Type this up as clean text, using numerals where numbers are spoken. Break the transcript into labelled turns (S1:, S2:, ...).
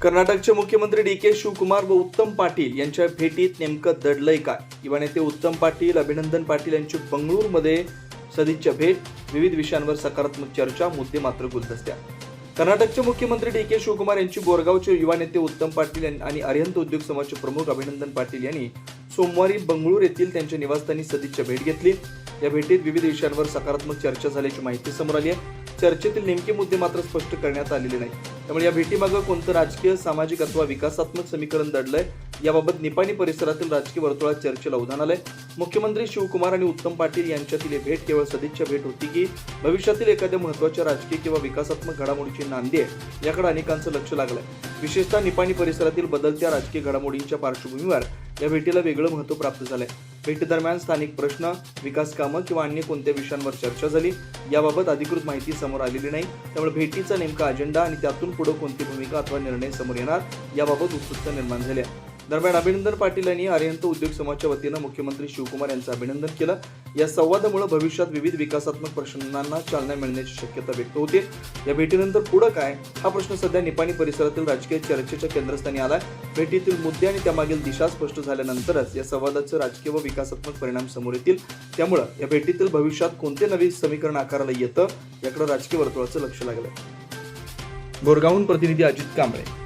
S1: कर्नाटकचे मुख्यमंत्री डी.के. शिवकुमार व उत्तम पाटील यांच्या भेटीत नेमकं दडलंय काय? युवा नेते उत्तम पाटील, अभिनंदन पाटील यांची बंगळुरूमध्ये सदिच्छा भेट, विविध विषयांवर सकारात्मक चर्चा, मुद्दे मात्र गुलदस्त्यात. कर्नाटकचे मुख्यमंत्री डी.के. शिवकुमार यांची बोरगावचे युवा नेते उत्तम पाटील आणि अरिहंत उद्योग समाजचे प्रमुख अभिनंदन पाटील यांनी सोमवारी बंगळुरू येथील त्यांच्या निवासस्थानी सदिच्छा भेट घेतली. या भेटीत विविध विषयांवर सकारात्मक चर्चा झाल्याची माहिती समोर आली आहे. चर्चेतील नेमके मुद्दे मात्र स्पष्ट करण्यात आलेले नाही. त्यामुळे या भेटीमागे कोणतं राजकीय, सामाजिक अथवा विकासात्मक समीकरण दडलंय याबाबत निपाणी परिसरातील राजकीय वर्तुळात चर्चेला उधाण आलंय. मुख्यमंत्री शिवकुमार आणि उत्तम पाटील यांच्यातील ही भेट केवळ सदिच्छा भेट होती की भविष्यातील एखाद्या महत्त्वाच्या राजकीय किंवा विकासात्मक घडामोडीची नांदी आहे याकडे अनेकांचं लक्ष लागलंय. विशेषतः निपाणी परिसरातील बदलत्या राजकीय घडामोडींच्या पार्श्वभूमीवर या भेटीला वेगळं महत्त्व प्राप्त झालंय. भेटीदरम्यान स्थानिक प्रश्न, विकास कामं किंवा अन्य कोणत्या विषयांवर चर्चा झाली याबाबत अधिकृत माहिती समोर आलेली नाही. त्यामुळे भेटीचा नेमका अजेंडा आणि त्यातून पुढे कोणती भूमिका अथवा निर्णय समोर येणार याबाबत उत्सुकता निर्माण झाली आहे. दरम्यान अभिनंदन पाटील यांनी अरिहंत उद्योग समाजच्या वतीनं मुख्यमंत्री शिवकुमार यांचं अभिनंदन केलं. या संवादामुळे भविष्यात विविध विकासात्मक प्रश्नांना चालना मिळण्याची शक्यता व्यक्त होते. या भेटीनंतर पुढे काय हा प्रश्न सध्या निपाणी परिसरातील राजकीय चर्चेच्या केंद्रस्थानी आलाय. भेटीतील मुद्दे आणि त्यामागील दिशा स्पष्ट झाल्यानंतरच या संवादाचे राजकीय व विकासात्मक परिणाम समोर येतील. त्यामुळे या भेटीतील भविष्यात कोणते नवीन समीकरण आकाराला येतं याकडे राजकीय वर्तुळाचं लक्ष लागलंय. बोरगावहून प्रतिनिधी अजित कांबळे.